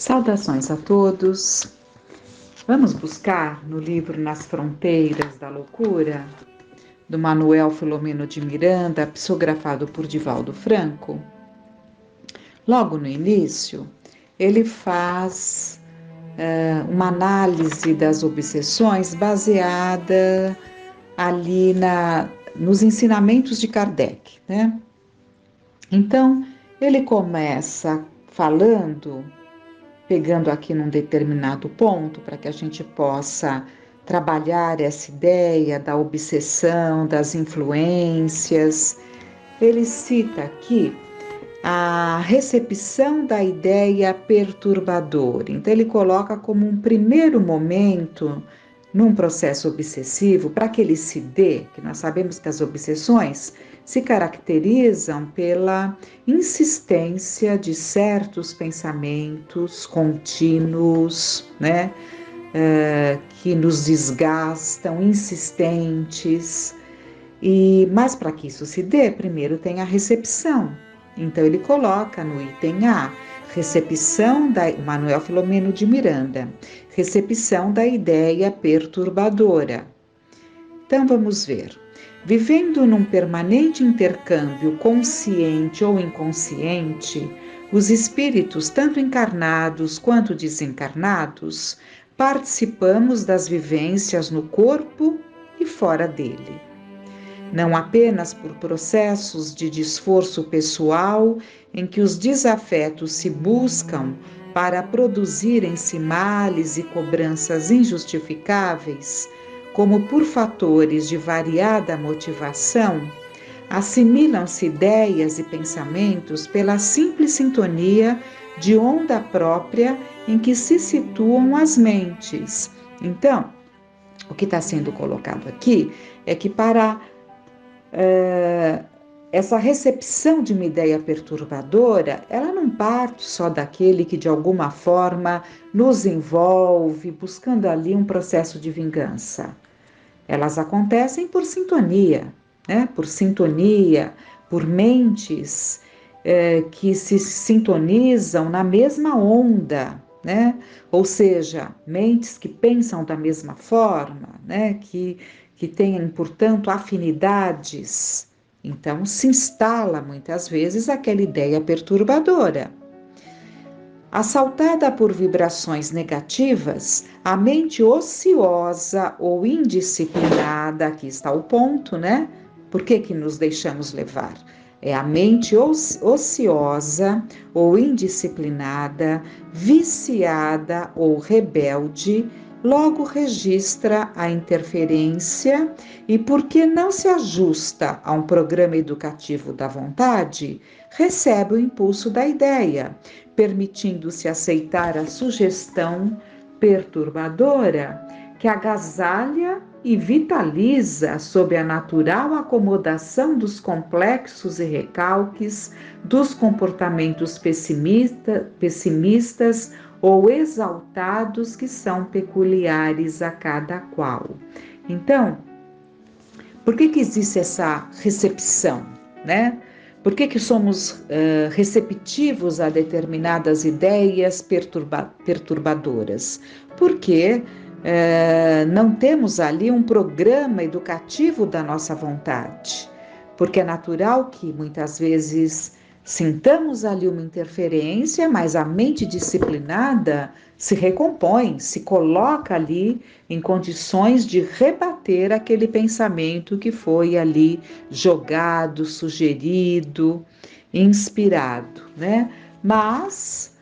Saudações a todos. Vamos buscar no livro Nas Fronteiras da Loucura, do Manuel Filomeno de Miranda, psicografado por Divaldo Franco. Logo no início, ele faz uma análise das obsessões baseada ali nos ensinamentos de Kardec, né? Então, ele começa falando, pegando aqui num determinado ponto, para que a gente possa trabalhar essa ideia da obsessão, das influências. Ele cita aqui a recepção da ideia perturbadora. Então, ele coloca como um primeiro momento num processo obsessivo, para que ele se dê, que nós sabemos que as obsessões se caracterizam pela insistência de certos pensamentos contínuos, né, que nos desgastam, insistentes. Mas para que isso se dê, primeiro tem a recepção. Então ele coloca no item A, recepção da Manuel Filomeno de Miranda, recepção da ideia perturbadora. Então vamos ver. Vivendo num permanente intercâmbio consciente ou inconsciente, os espíritos, tanto encarnados quanto desencarnados, participamos das vivências no corpo e fora dele. Não apenas por processos de desforço pessoal em que os desafetos se buscam para produzirem-se males e cobranças injustificáveis, como por fatores de variada motivação, assimilam-se ideias e pensamentos pela simples sintonia de onda própria em que se situam as mentes. Então, o que está sendo colocado aqui é que para essa recepção de uma ideia perturbadora, ela não parte só daquele que de alguma forma nos envolve, buscando ali um processo de vingança. Elas acontecem por sintonia, né? Por mentes que se sintonizam na mesma onda, né? Ou seja, mentes que pensam da mesma forma, né? Que tenham, portanto, afinidades. Então, se instala muitas vezes aquela ideia perturbadora. Assaltada por vibrações negativas, a mente ociosa ou indisciplinada, aqui está o ponto, né? Por que nos deixamos levar? É a mente ociosa ou indisciplinada, viciada ou rebelde, logo registra a interferência e, porque não se ajusta a um programa educativo da vontade, recebe o impulso da ideia, permitindo-se aceitar a sugestão perturbadora que agasalha e vitaliza sob a natural acomodação dos complexos e recalques dos comportamentos pessimistas ou exaltados que são peculiares a cada qual. Então, por que existe essa recepção, né? Por que somos receptivos a determinadas ideias perturbadoras? Porque não temos ali um programa educativo da nossa vontade. Porque é natural que muitas vezes sintamos ali uma interferência, mas a mente disciplinada se recompõe, se coloca ali em condições de rebater aquele pensamento que foi ali jogado, sugerido, inspirado, né? Mas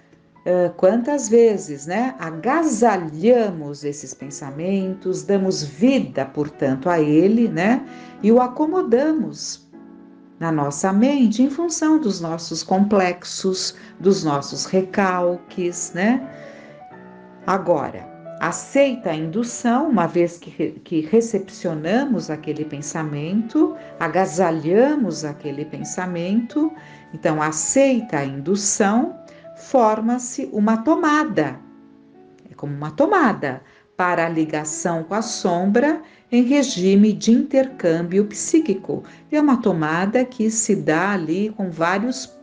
quantas vezes, né, agasalhamos esses pensamentos, damos vida, portanto, a ele, né, e o acomodamos na nossa mente em função dos nossos complexos, dos nossos recalques, né? Agora, aceita a indução, uma vez que recepcionamos aquele pensamento, agasalhamos aquele pensamento, então aceita a indução, forma-se uma tomada, é como uma tomada para a ligação com a sombra em regime de intercâmbio psíquico. É uma tomada que se dá ali com vários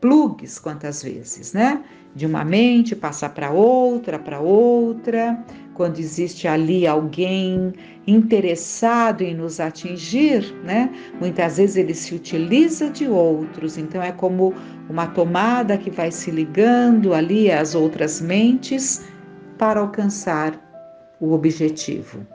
plugs quantas vezes, né? De uma mente passar para outra, quando existe ali alguém interessado em nos atingir, né? Muitas vezes ele se utiliza de outros, então é como uma tomada que vai se ligando ali às outras mentes para alcançar o objetivo.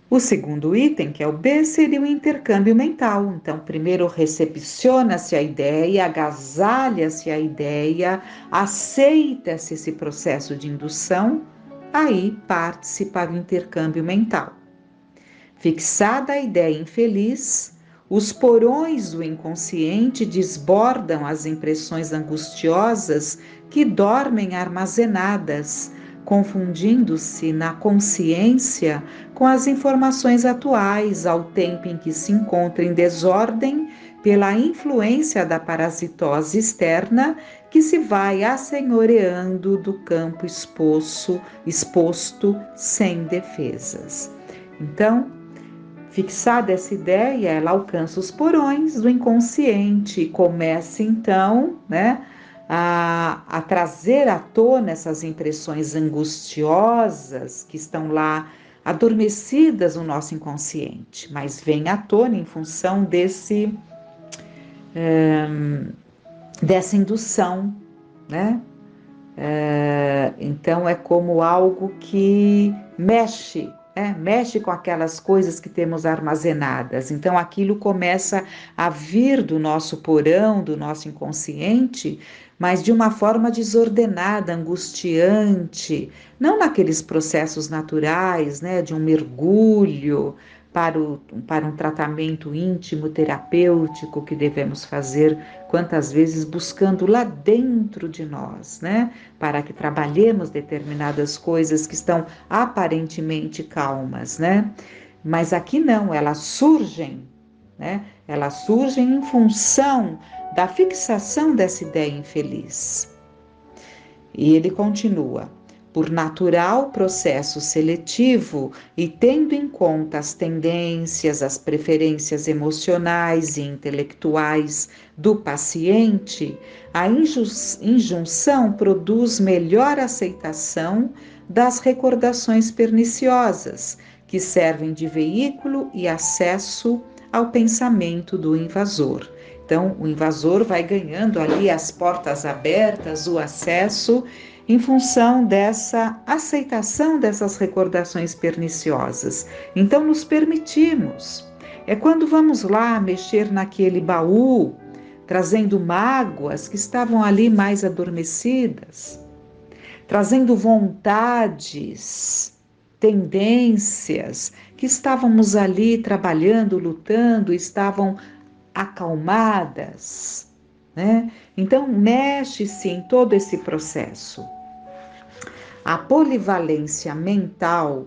O segundo item, que é o B, seria o intercâmbio mental. Então, primeiro recepciona-se a ideia, agasalha-se a ideia, aceita-se esse processo de indução, aí parte-se para o intercâmbio mental. Fixada a ideia infeliz, os porões do inconsciente desbordam as impressões angustiosas que dormem armazenadas, confundindo-se na consciência com as informações atuais, ao tempo em que se encontra em desordem pela influência da parasitose externa que se vai assenhoreando do campo exposto sem defesas. Então, fixada essa ideia, ela alcança os porões do inconsciente e começa então, né, a trazer à tona essas impressões angustiosas que estão lá adormecidas no nosso inconsciente, mas vem à tona em função dessa indução, né? Então é como algo que mexe com aquelas coisas que temos armazenadas. Então aquilo começa a vir do nosso porão, do nosso inconsciente, mas de uma forma desordenada, angustiante, não naqueles processos naturais, né, de um mergulho para um tratamento íntimo, terapêutico que devemos fazer quantas vezes buscando lá dentro de nós, né, para que trabalhemos determinadas coisas que estão aparentemente calmas, né? Mas aqui não, elas surgem, né? Elas surgem em função da fixação dessa ideia infeliz. E ele continua: por natural processo seletivo e tendo em conta as tendências, as preferências emocionais e intelectuais do paciente, a injunção produz melhor aceitação das recordações perniciosas, que servem de veículo e acesso ao pensamento do invasor. Então, o invasor vai ganhando ali as portas abertas, o acesso, em função dessa aceitação dessas recordações perniciosas. Então, nos permitimos. É quando vamos lá mexer naquele baú, trazendo mágoas que estavam ali mais adormecidas, trazendo vontades, tendências que estávamos ali trabalhando, lutando, estavam acalmadas, né? Então, mexe-se em todo esse processo. A polivalência mental,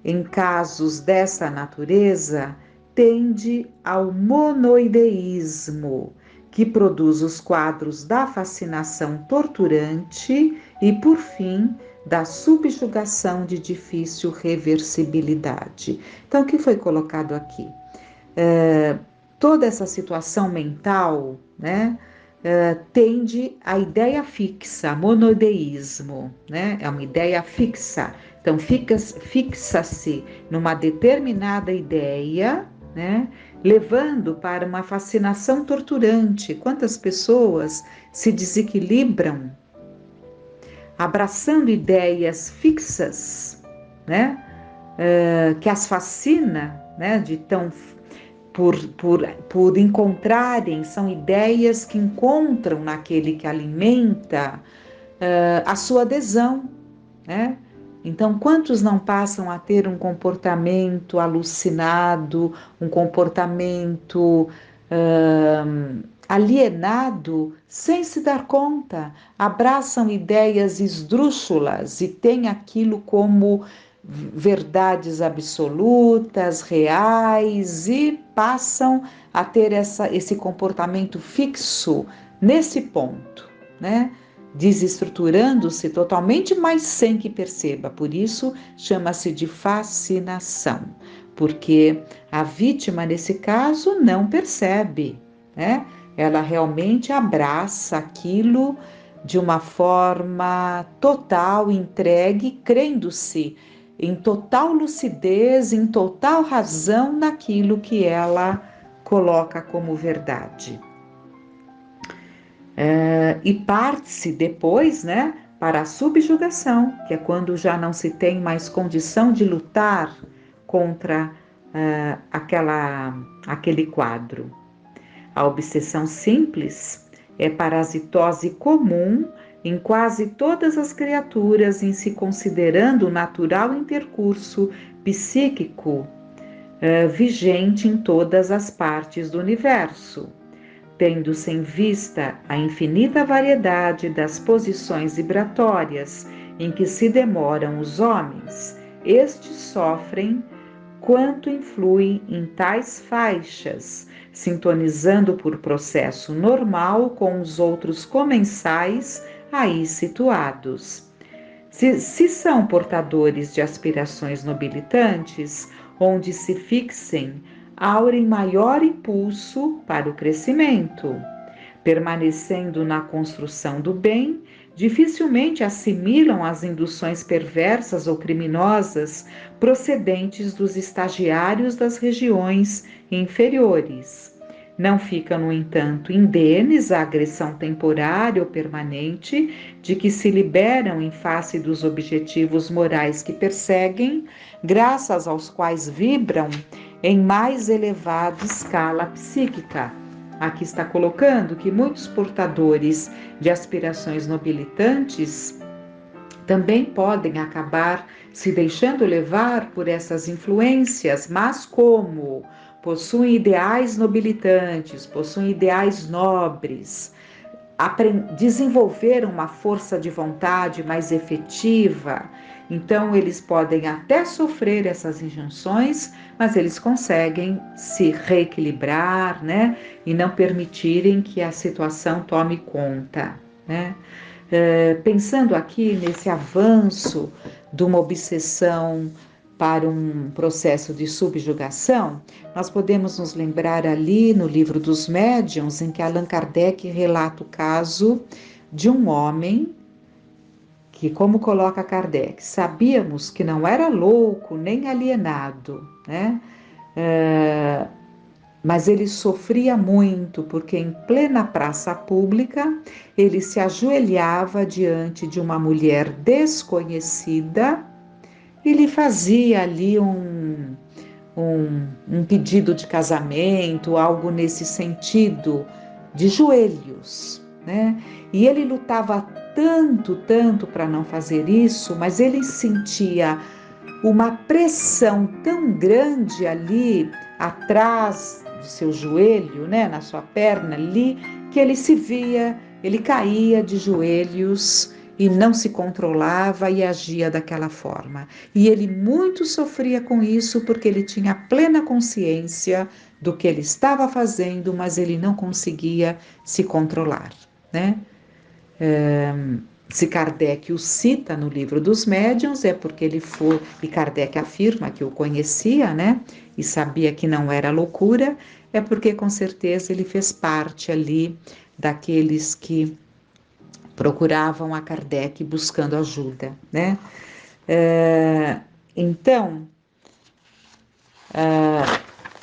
em casos dessa natureza, tende ao monoideísmo, que produz os quadros da fascinação torturante e, por fim, da subjugação de difícil reversibilidade. Então, o que foi colocado aqui? Toda essa situação mental, né, tende à ideia fixa, monoideísmo, né? É uma ideia fixa. Então, fixa-se numa determinada ideia, né? Levando para uma fascinação torturante. Quantas pessoas se desequilibram abraçando ideias fixas, né? Que as fascina, né? De tão por encontrarem, são ideias que encontram naquele que alimenta a sua adesão, né? Então, quantos não passam a ter um comportamento alucinado, um comportamento alienado, sem se dar conta, abraçam ideias esdrúxulas e têm aquilo como verdades absolutas, reais, e passam a ter esse comportamento fixo nesse ponto, né? Desestruturando-se totalmente, mas sem que perceba. Por isso, chama-se de fascinação, porque a vítima, nesse caso, não percebe, né? Ela realmente abraça aquilo de uma forma total, entregue, crendo-se em total lucidez, em total razão naquilo que ela coloca como verdade. E parte-se depois, né, para a subjugação, que é quando já não se tem mais condição de lutar contra aquele quadro. A obsessão simples é parasitose comum em quase todas as criaturas, em se considerando o natural intercurso psíquico vigente em todas as partes do universo, tendo-se em vista a infinita variedade das posições vibratórias em que se demoram os homens. Estes sofrem quanto influi em tais faixas, sintonizando por processo normal com os outros comensais aí situados. Se são portadores de aspirações nobilitantes, onde se fixem, aurem maior impulso para o crescimento. Permanecendo na construção do bem, dificilmente assimilam as induções perversas ou criminosas procedentes dos estagiários das regiões inferiores. Não ficam, no entanto, indenes à agressão temporária ou permanente de que se liberam em face dos objetivos morais que perseguem, graças aos quais vibram em mais elevada escala psíquica. Aqui está colocando que muitos portadores de aspirações nobilitantes também podem acabar se deixando levar por essas influências, mas como possuem ideais nobilitantes, possuem ideais nobres, desenvolveram uma força de vontade mais efetiva, então eles podem até sofrer essas injunções, mas eles conseguem se reequilibrar, né? E não permitirem que a situação tome conta, né? Pensando aqui nesse avanço de uma obsessão para um processo de subjugação, nós podemos nos lembrar ali no livro dos Médiuns, em que Allan Kardec relata o caso de um homem que, como coloca Kardec, sabíamos que não era louco nem alienado, né? Mas ele sofria muito, porque em plena praça pública ele se ajoelhava diante de uma mulher desconhecida e lhe fazia ali um pedido de casamento, algo nesse sentido, de joelhos, né? E ele lutava tanto para não fazer isso, mas ele sentia uma pressão tão grande ali atrás do seu joelho, né, na sua perna ali, que ele se via, ele caía de joelhos e não se controlava e agia daquela forma. E ele muito sofria com isso porque ele tinha plena consciência do que ele estava fazendo, mas ele não conseguia se controlar, né? Se Kardec o cita no livro dos Médiuns, é porque ele foi, e Kardec afirma que o conhecia, né? E sabia que não era loucura, é porque com certeza ele fez parte ali daqueles que procuravam a Kardec buscando ajuda, né? Então,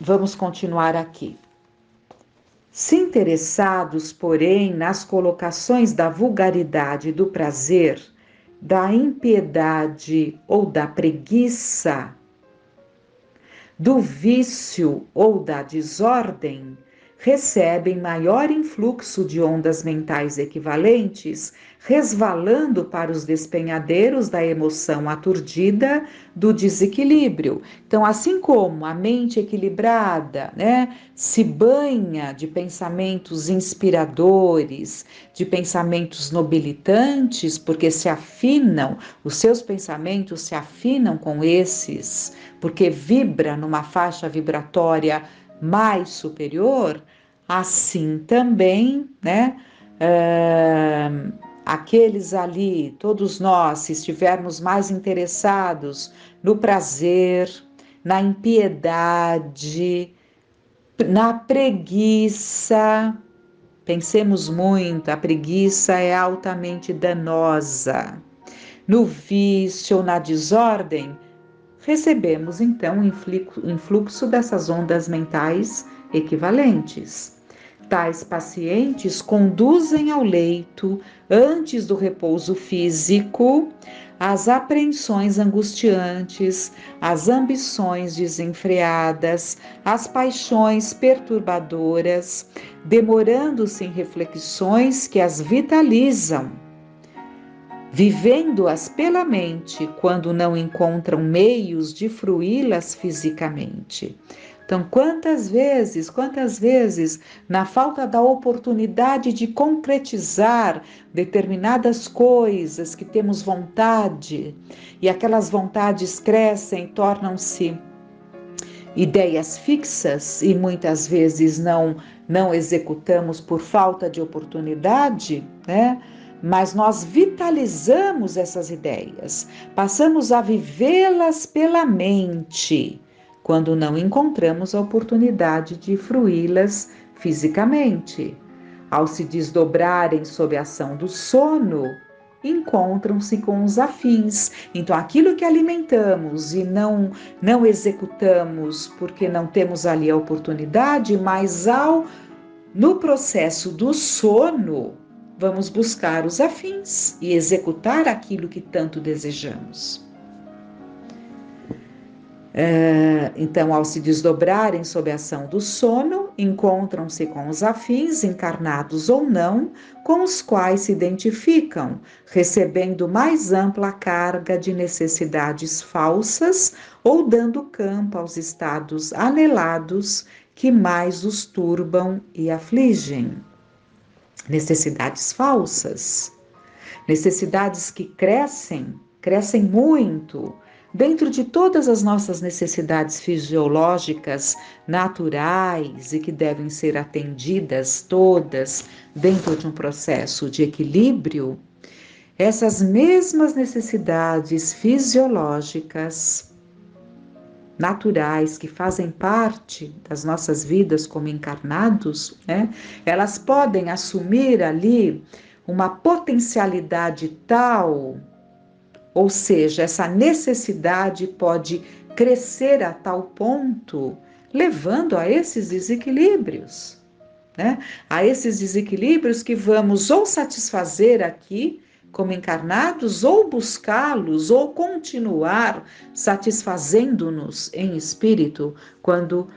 vamos continuar aqui. Se interessados, porém, nas colocações da vulgaridade do prazer, da impiedade ou da preguiça, do vício ou da desordem, recebem maior influxo de ondas mentais equivalentes, resvalando para os despenhadeiros da emoção aturdida do desequilíbrio. Então, assim como a mente equilibrada, né, se banha de pensamentos inspiradores, de pensamentos nobilitantes, porque se afinam, os seus pensamentos se afinam com esses, porque vibra numa faixa vibratória mais superior, assim também, né? Aqueles ali, todos nós, se estivermos mais interessados no prazer, na impiedade, na preguiça, Pensemos muito, a preguiça é altamente danosa. No vício ou na desordem, recebemos então o influxo dessas ondas mentais equivalentes. Tais pacientes conduzem ao leito, antes do repouso físico, as apreensões angustiantes, as ambições desenfreadas, as paixões perturbadoras, demorando-se em reflexões que as vitalizam, vivendo-as pela mente quando não encontram meios de fruí-las fisicamente. Então, quantas vezes, na falta da oportunidade de concretizar determinadas coisas que temos vontade, e aquelas vontades crescem, tornam-se ideias fixas e muitas vezes não executamos por falta de oportunidade, né? Mas nós vitalizamos essas ideias, passamos a vivê-las pela mente, quando não encontramos a oportunidade de fruí-las fisicamente. Ao se desdobrarem sob a ação do sono, encontram-se com os afins. Então, aquilo que alimentamos e não executamos porque não temos ali a oportunidade, mas no processo do sono, vamos buscar os afins e executar aquilo que tanto desejamos. Então, ao se desdobrarem sob a ação do sono, encontram-se com os afins, encarnados ou não, com os quais se identificam, recebendo mais ampla carga de necessidades falsas ou dando campo aos estados anelados que mais os turbam e afligem. Necessidades falsas, necessidades que crescem muito, dentro de todas as nossas necessidades fisiológicas naturais e que devem ser atendidas todas dentro de um processo de equilíbrio, essas mesmas necessidades fisiológicas naturais que fazem parte das nossas vidas como encarnados, né? Elas podem assumir ali uma potencialidade tal, ou seja, essa necessidade pode crescer a tal ponto, levando a esses desequilíbrios, né? A esses desequilíbrios que vamos ou satisfazer aqui, como encarnados, ou buscá-los, ou continuar satisfazendo-nos em espírito, quando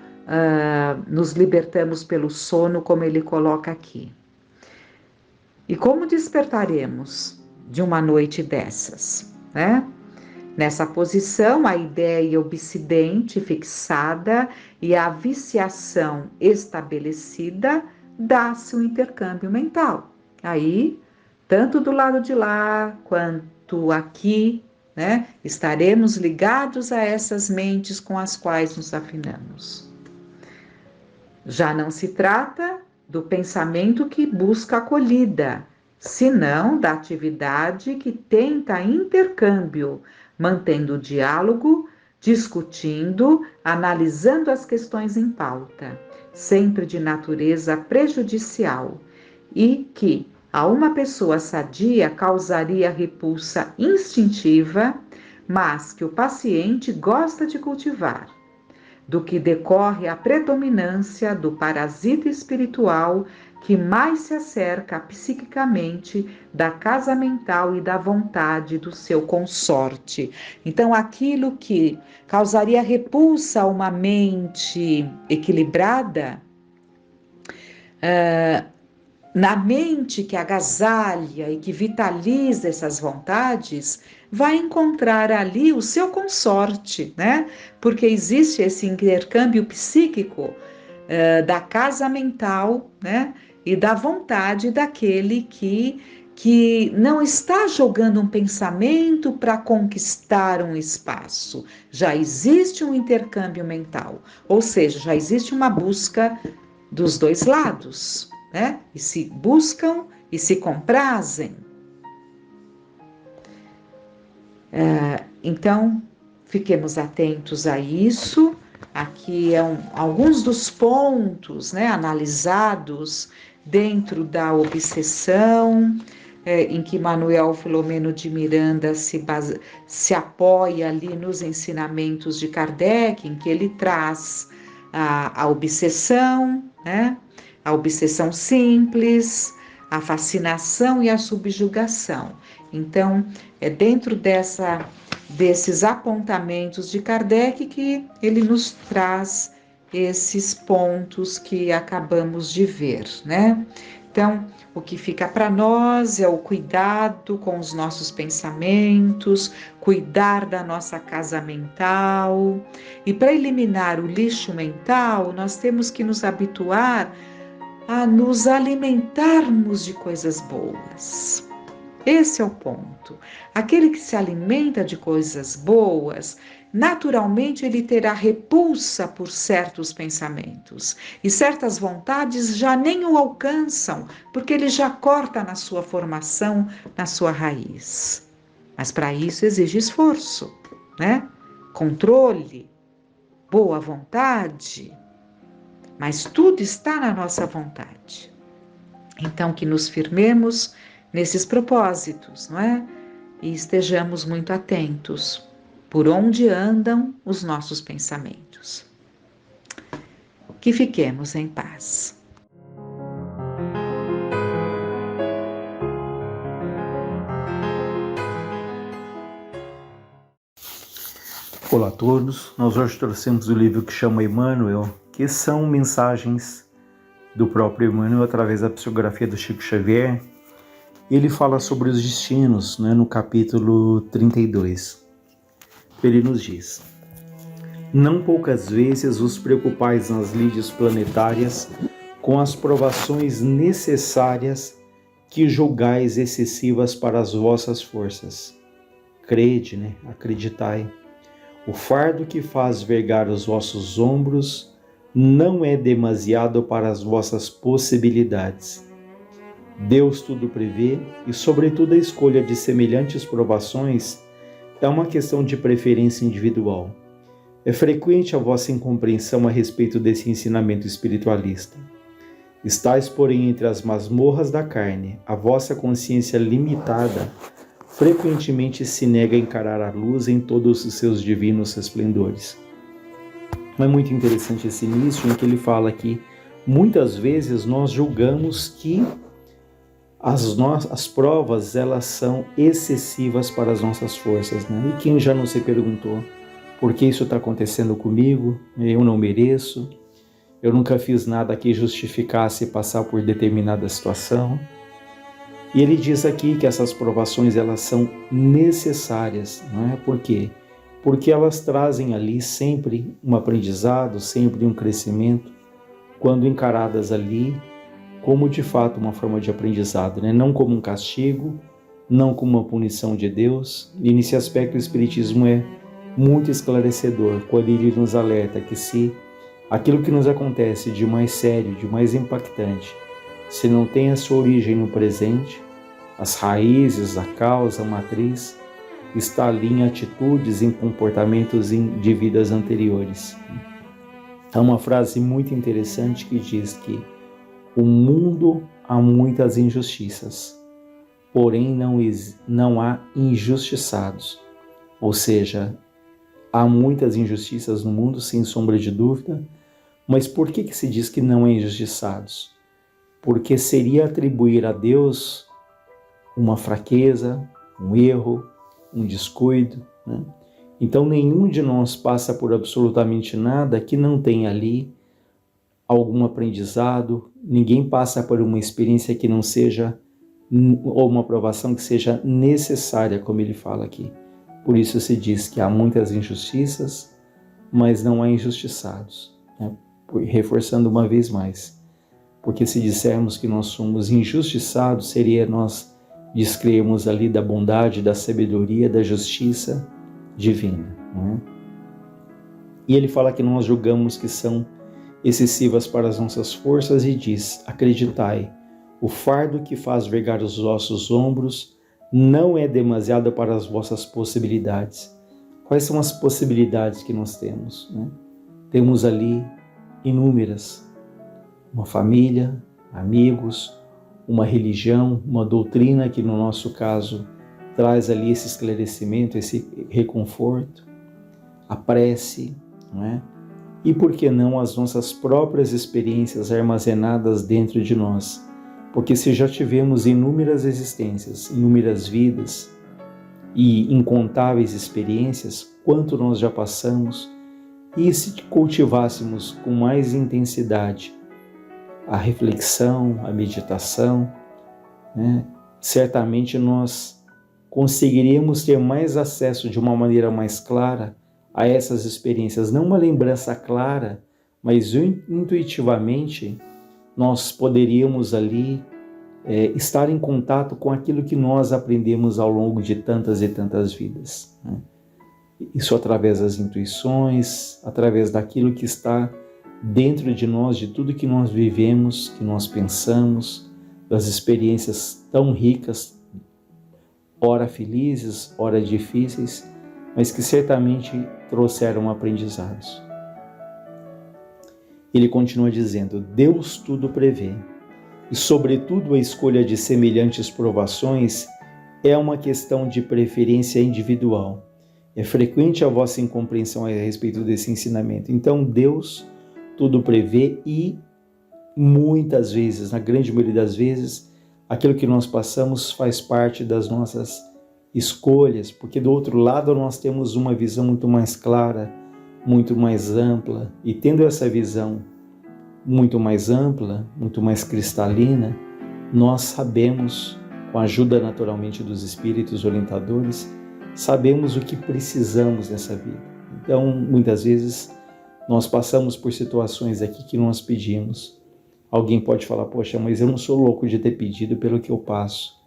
nos libertamos pelo sono, como ele coloca aqui. E como despertaremos de uma noite dessas, né? Nessa posição, a ideia obsidente fixada e a viciação estabelecida dá-se um intercâmbio mental. Aí, tanto do lado de lá quanto aqui, né? Estaremos ligados a essas mentes com as quais nos afinamos. Já não se trata do pensamento que busca acolhida, senão da atividade que tenta intercâmbio, mantendo o diálogo, discutindo, analisando as questões em pauta, sempre de natureza prejudicial, e que a uma pessoa sadia causaria repulsa instintiva, mas que o paciente gosta de cultivar, do que decorre a predominância do parasita espiritual que mais se acerca psiquicamente da casa mental e da vontade do seu consorte. Então, aquilo que causaria repulsa a uma mente equilibrada, na mente que agasalha e que vitaliza essas vontades, vai encontrar ali o seu consorte, né? Porque existe esse intercâmbio psíquico da casa mental, né? E da vontade daquele que não está jogando um pensamento para conquistar um espaço. Já existe um intercâmbio mental, ou seja, já existe uma busca dos dois lados, né? E se buscam e se comprazem. Então, fiquemos atentos a isso, Aqui alguns dos pontos, né, analisados dentro da obsessão, em que Manuel Filomeno de Miranda se apoia ali nos ensinamentos de Kardec, em que ele traz a obsessão, né, a obsessão simples, a fascinação e a subjugação. Então, é dentro desses apontamentos de Kardec que ele nos traz esses pontos que acabamos de ver, né? Então, o que fica para nós é o cuidado com os nossos pensamentos, cuidar da nossa casa mental. E para eliminar o lixo mental, nós temos que nos habituar a nos alimentarmos de coisas boas. Esse é o ponto. Aquele que se alimenta de coisas boas, naturalmente ele terá repulsa por certos pensamentos e certas vontades já nem o alcançam, porque ele já corta na sua formação, na sua raiz. Mas para isso exige esforço, né? Controle, boa vontade, mas tudo está na nossa vontade. Então que nos firmemos nesses propósitos, não é? E estejamos muito atentos por onde andam os nossos pensamentos. Que fiquemos em paz. Olá a todos, nós hoje trouxemos o livro que chama Emmanuel, que são mensagens do próprio Emmanuel através da psicografia do Chico Xavier. Ele fala sobre os destinos, né, no capítulo 32. Ele nos diz: não poucas vezes os preocupais nas lides planetárias com as provações necessárias que julgais excessivas para as vossas forças. Crede, né? Acreditai. O fardo que faz vergar os vossos ombros não é demasiado para as vossas possibilidades. Deus tudo prevê e, sobretudo, a escolha de semelhantes provações é uma questão de preferência individual. É frequente a vossa incompreensão a respeito desse ensinamento espiritualista. Estais, porém, entre as masmorras da carne, a vossa consciência limitada frequentemente se nega a encarar a luz em todos os seus divinos esplendores. É muito interessante esse início em que ele fala que muitas vezes nós julgamos que as provas elas são excessivas para as nossas forças, né? E quem já não se perguntou por que isso está acontecendo comigo? Eu não mereço, eu nunca fiz nada que justificasse passar por determinada situação. E ele diz aqui que essas provações elas são necessárias, não é? Por quê? Porque elas trazem ali sempre um aprendizado, sempre um crescimento, quando encaradas ali como de fato uma forma de aprendizado, né? Não como um castigo, não como uma punição de Deus. E nesse aspecto o Espiritismo é muito esclarecedor, quando ele nos alerta que se aquilo que nos acontece de mais sério, de mais impactante, se não tem a sua origem no presente, as raízes, a causa, a matriz, está ali em atitudes, em comportamentos de vidas anteriores. Há uma frase muito interessante que diz que o mundo há muitas injustiças, porém não há injustiçados. Ou seja, há muitas injustiças no mundo, sem sombra de dúvida, mas por que se diz que não há injustiçados? Porque seria atribuir a Deus uma fraqueza, um erro, um descuido, né? Então nenhum de nós passa por absolutamente nada que não tenha ali algum aprendizado, ninguém passa por uma experiência que não seja, ou uma provação que seja necessária, como ele fala aqui. Por isso se diz que há muitas injustiças, mas não há injustiçados, né? Reforçando uma vez mais, porque se dissermos que nós somos injustiçados, seria nós descremos ali da bondade, da sabedoria, da justiça divina, né? E ele fala que nós julgamos que são excessivas para as nossas forças e diz: acreditai, o fardo que faz vergar os vossos ombros não é demasiado para as vossas possibilidades. Quais são as possibilidades que nós temos, né? temos ali inúmeras, uma família, amigos, uma religião, uma doutrina que no nosso caso traz ali esse esclarecimento, esse reconforto, a prece, não é? E por que não as nossas próprias experiências armazenadas dentro de nós? Porque se já tivemos inúmeras existências, inúmeras vidas e incontáveis experiências, quanto nós já passamos, e se cultivássemos com mais intensidade a reflexão, a meditação, né? Certamente nós conseguiríamos ter mais acesso de uma maneira mais clara a essas experiências. Não uma lembrança clara, mas intuitivamente nós poderíamos ali estar em contato com aquilo que nós aprendemos ao longo de tantas e tantas vidas, né? Isso através das intuições, através daquilo que está dentro de nós, de tudo que nós vivemos, que nós pensamos, das experiências tão ricas, ora felizes, ora difíceis, mas que certamente trouxeram aprendizados. Ele continua dizendo: Deus tudo prevê, e sobretudo a escolha de semelhantes provações é uma questão de preferência individual. É frequente a vossa incompreensão a respeito desse ensinamento. Então Deus tudo prevê e muitas vezes, na grande maioria das vezes, aquilo que nós passamos faz parte das nossas escolhas, porque do outro lado nós temos uma visão muito mais clara, muito mais ampla, e tendo essa visão muito mais ampla, muito mais cristalina, nós sabemos, com a ajuda naturalmente dos espíritos orientadores, sabemos o que precisamos nessa vida. Então, muitas vezes, nós passamos por situações aqui que nós pedimos. Alguém pode falar: poxa, mas eu não sou louco de ter pedido pelo que eu passo,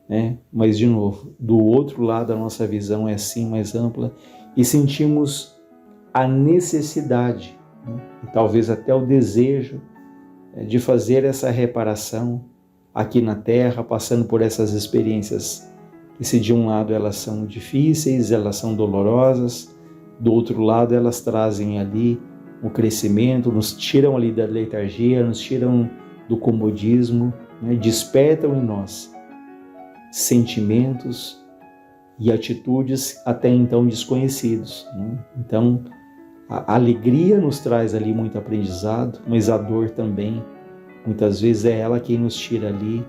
né? Mas, de novo, do outro lado a nossa visão é assim mais ampla e sentimos a necessidade, né? E talvez até o desejo de fazer essa reparação aqui na Terra, passando por essas experiências que, se de um lado elas são difíceis, elas são dolorosas, do outro lado elas trazem ali o crescimento, nos tiram ali da letargia, nos tiram do comodismo, né? Despertam em nós sentimentos e atitudes até então desconhecidos, né? Então, a alegria nos traz ali muito aprendizado, mas a dor também, muitas vezes é ela quem nos tira ali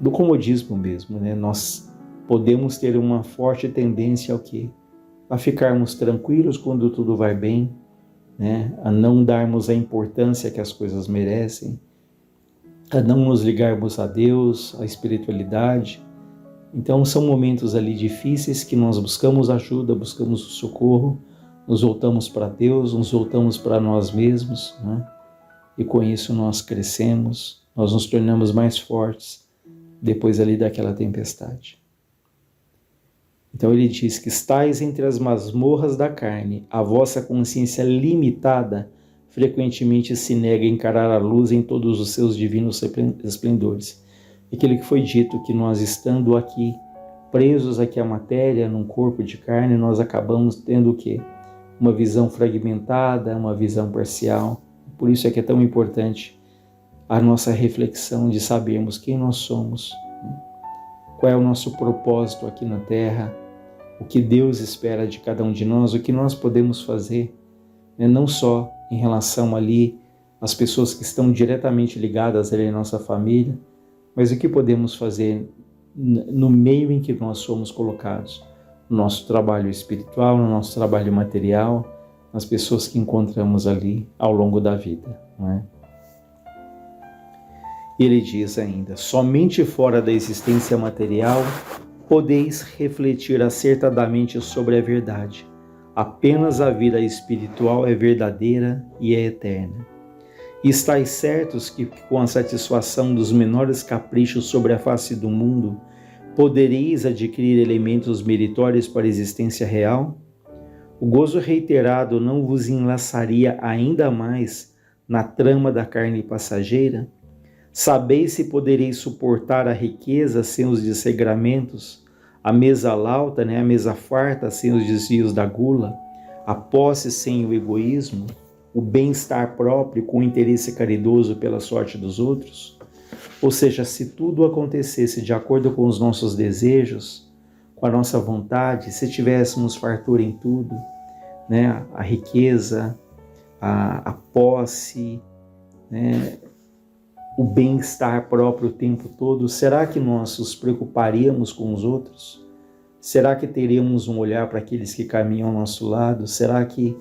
do comodismo mesmo, né? Nós podemos ter uma forte tendência ao quê? A ficarmos tranquilos quando tudo vai bem, né? A não darmos a importância que as coisas merecem, a não nos ligarmos a Deus, à espiritualidade. Então são momentos ali difíceis que nós buscamos ajuda, buscamos o socorro, nos voltamos para Deus, nos voltamos para nós mesmos, né? E com isso nós crescemos, nós nos tornamos mais fortes depois ali daquela tempestade. Então ele diz que estáis entre as masmorras da carne, a vossa consciência limitada frequentemente se nega a encarar a luz em todos os seus divinos esplendores. Aquilo que foi dito, que nós estando aqui, presos aqui à matéria, num corpo de carne, nós acabamos tendo o quê? Uma visão fragmentada, uma visão parcial. Por isso é que é tão importante a nossa reflexão de sabermos quem nós somos, né? Qual é o nosso propósito aqui na Terra, o que Deus espera de cada um de nós, o que nós podemos fazer, né? Não só em relação ali às pessoas que estão diretamente ligadas ali à nossa família, mas o que podemos fazer no meio em que nós somos colocados, no nosso trabalho espiritual, no nosso trabalho material, nas pessoas que encontramos ali ao longo da vida, não é? Ele diz ainda: somente fora da existência material podeis refletir acertadamente sobre a verdade. Apenas a vida espiritual é verdadeira e é eterna. E estáis certos que, com a satisfação dos menores caprichos sobre a face do mundo, podereis adquirir elementos meritórios para a existência real? O gozo reiterado não vos enlaçaria ainda mais na trama da carne passageira? Sabeis se podereis suportar a riqueza sem os desregramentos, a mesa lauta, a mesa farta sem os desvios da gula, a posse sem o egoísmo, o bem-estar próprio com o interesse caridoso pela sorte dos outros? Ou seja, se tudo acontecesse de acordo com os nossos desejos, com a nossa vontade, se tivéssemos fartura em tudo, né? A riqueza, a posse, né? O bem-estar próprio o tempo todo, será que nós nos preocuparíamos com os outros? Será que teríamos um olhar para aqueles que caminham ao nosso lado? Será que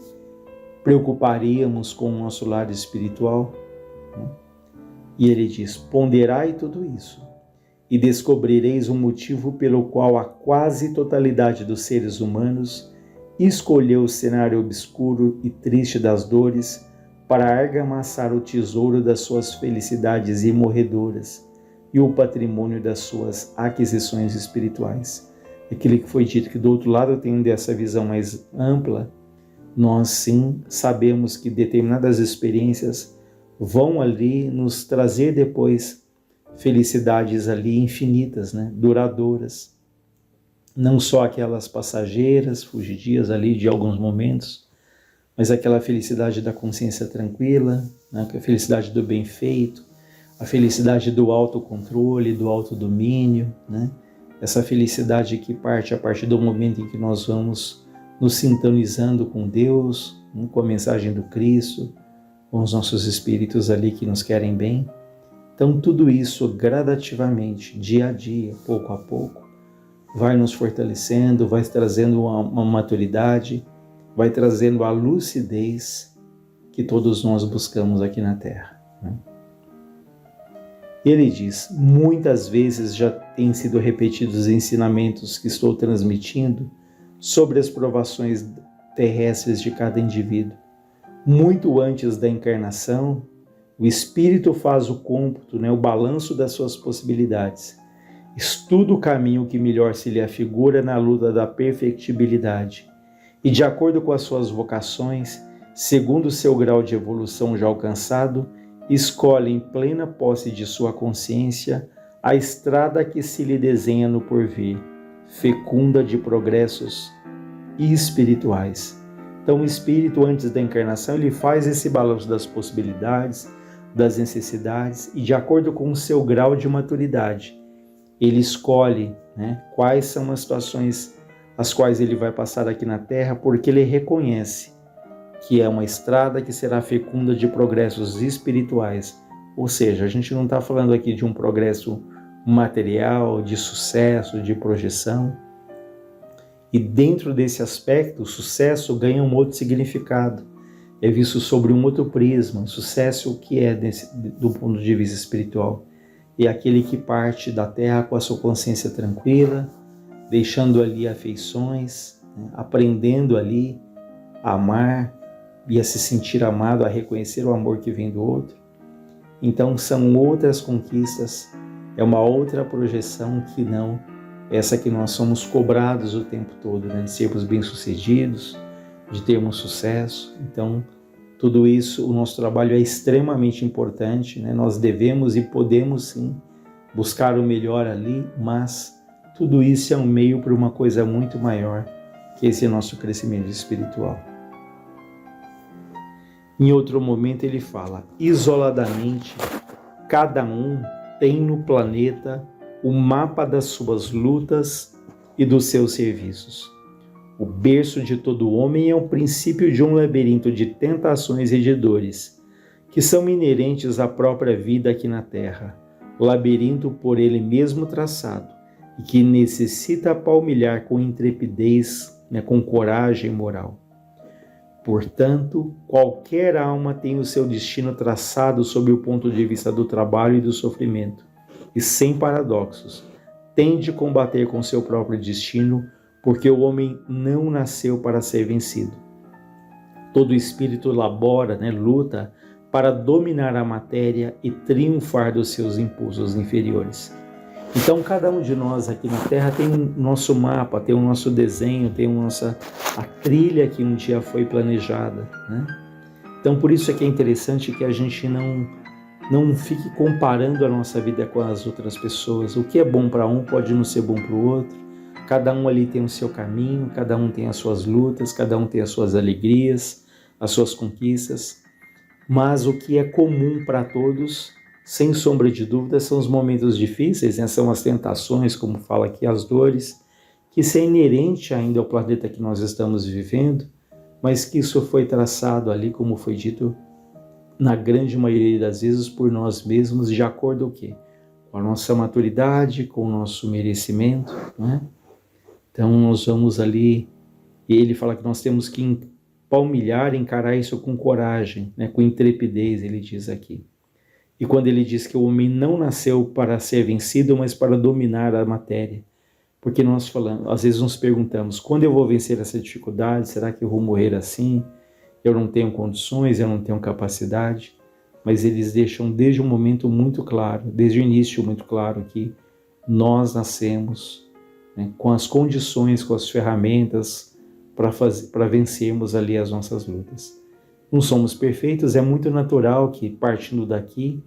preocuparíamos com o nosso lado espiritual? E ele diz: ponderai tudo isso e descobrireis o motivo pelo qual a quase totalidade dos seres humanos escolheu o cenário obscuro e triste das dores para argamassar o tesouro das suas felicidades imorredoras e o patrimônio das suas aquisições espirituais. Aquilo que foi dito, que do outro lado, tendo essa visão mais ampla, nós sim sabemos que determinadas experiências vão ali nos trazer depois felicidades ali infinitas, né? Duradouras. Não só aquelas passageiras, fugidias ali de alguns momentos, mas aquela felicidade da consciência tranquila, né? A felicidade do bem feito, a felicidade do autocontrole, do autodomínio, né? Essa felicidade que parte a partir do momento em que nós vamos nos sintonizando com Deus, né? Com a mensagem do Cristo, com os nossos espíritos ali que nos querem bem. Então tudo isso gradativamente, dia a dia, pouco a pouco, vai nos fortalecendo, vai trazendo uma maturidade, vai trazendo a lucidez que todos nós buscamos aqui na Terra, né? Ele diz: muitas vezes já têm sido repetidos os ensinamentos que estou transmitindo sobre as provações terrestres de cada indivíduo. Muito antes da encarnação, o espírito faz o cômputo, né, o balanço das suas possibilidades. Estuda o caminho que melhor se lhe afigura na luta da perfectibilidade e, de acordo com as suas vocações, segundo o seu grau de evolução já alcançado, escolhe em plena posse de sua consciência a estrada que se lhe desenha no porvir, fecunda de progressos espirituais. Então o espírito, antes da encarnação, ele faz esse balanço das possibilidades, das necessidades, e de acordo com o seu grau de maturidade, ele escolhe, né, quais são as situações as quais ele vai passar aqui na Terra, porque ele reconhece que é uma estrada que será fecunda de progressos espirituais. Ou seja, a gente não está falando aqui de um progresso material, de sucesso, de projeção. E dentro desse aspecto, o sucesso ganha um outro significado. É visto sobre um outro prisma. Sucesso, o que é do ponto de vista espiritual? É aquele que parte da Terra com a sua consciência tranquila, deixando ali afeições, né, aprendendo ali a amar e a se sentir amado, a reconhecer o amor que vem do outro. Então são outras conquistas, é uma outra projeção que não essa que nós somos cobrados o tempo todo, né? De sermos bem-sucedidos, de termos sucesso. Então tudo isso, o nosso trabalho é extremamente importante, né? Nós devemos e podemos sim buscar o melhor ali, mas tudo isso é um meio para uma coisa muito maior, que esse nosso crescimento espiritual. Em outro momento ele fala: isoladamente, cada um tem no planeta o mapa das suas lutas e dos seus serviços. O berço de todo homem é o princípio de um labirinto de tentações e de dores, que são inerentes à própria vida aqui na Terra, labirinto por ele mesmo traçado, e que necessita palmilhar com intrepidez, né, com coragem moral. Portanto, qualquer alma tem o seu destino traçado sob o ponto de vista do trabalho e do sofrimento, e sem paradoxos, tem de combater com seu próprio destino, porque o homem não nasceu para ser vencido. Todo espírito labora, né, luta para dominar a matéria e triunfar dos seus impulsos inferiores. Então, cada um de nós aqui na Terra tem o nosso mapa, tem o nosso desenho, tem a trilha que um dia foi planejada, né? Então, por isso é que é interessante que a gente não fique comparando a nossa vida com as outras pessoas. O que é bom para um pode não ser bom para o outro. Cada um ali tem o seu caminho, cada um tem as suas lutas, cada um tem as suas alegrias, as suas conquistas. Mas o que é comum para todos, sem sombra de dúvida, são os momentos difíceis, né? São as tentações, como fala aqui, as dores, que isso é inerente ainda ao planeta que nós estamos vivendo, mas que isso foi traçado ali, como foi dito, na grande maioria das vezes por nós mesmos, de acordo com o quê? Com a nossa maturidade, com o nosso merecimento, né? Então nós vamos ali, e ele fala que nós temos que palmilhar, encarar isso com coragem, né? Com intrepidez, ele diz aqui. E quando ele diz que o homem não nasceu para ser vencido, mas para dominar a matéria. Porque nós falamos, às vezes nos perguntamos, quando eu vou vencer essa dificuldade? Será que eu vou morrer assim? Eu não tenho condições, eu não tenho capacidade. Mas eles deixam desde um momento muito claro, desde o início muito claro, que nós nascemos, né, com as condições, com as ferramentas para vencermos ali as nossas lutas. Não somos perfeitos, é muito natural que partindo daqui,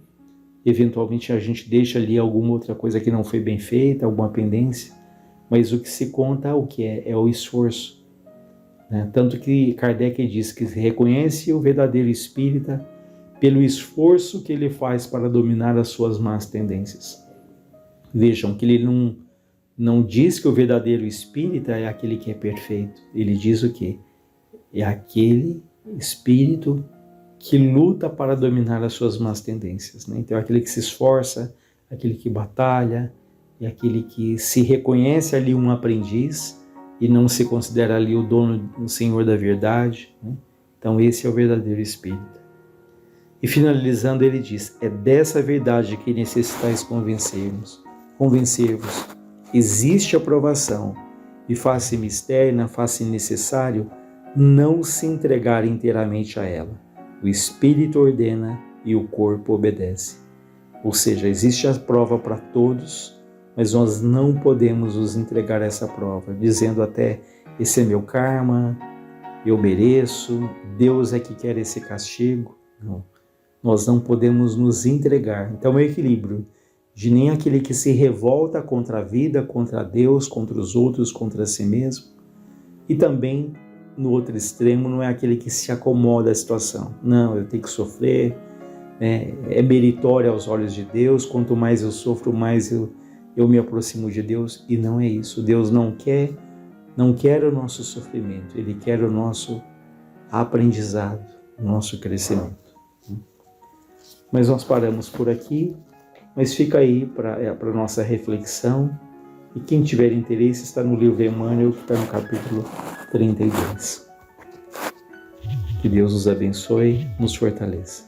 eventualmente a gente deixa ali alguma outra coisa que não foi bem feita, alguma pendência, mas o que se conta o que é o esforço, né? Tanto que Kardec diz que reconhece o verdadeiro espírita pelo esforço que ele faz para dominar as suas más tendências. Vejam que ele não diz que o verdadeiro espírita é aquele que é perfeito. Ele diz o quê? É aquele espírito que luta para dominar as suas más tendências, né? Então é aquele que se esforça, aquele que batalha, é aquele que se reconhece ali um aprendiz e não se considera ali o dono, o senhor da verdade, né? Então esse é o verdadeiro espírita. E finalizando ele diz, é dessa verdade que necessitais convencer-vos. Existe aprovação e faz-se externa, faz-se necessário não se entregar inteiramente a ela. O espírito ordena e o corpo obedece. Ou seja, existe a prova para todos, mas nós não podemos nos entregar a essa prova, dizendo até, esse é meu karma, eu mereço, Deus é que quer esse castigo. Não. Nós não podemos nos entregar. Então é o equilíbrio de nem aquele que se revolta contra a vida, contra Deus, contra os outros, contra si mesmo. E também, no outro extremo, não é aquele que se acomoda à situação. Não, eu tenho que sofrer, é meritório aos olhos de Deus, quanto mais eu sofro, mais eu me aproximo de Deus. E não é isso. Deus não quer o nosso sofrimento, Ele quer o nosso aprendizado, o nosso crescimento. Mas nós paramos por aqui, mas fica aí para a nossa reflexão. E quem tiver interesse está no livro Emmanuel, que está no capítulo 32. Que Deus nos abençoe, nos fortaleça.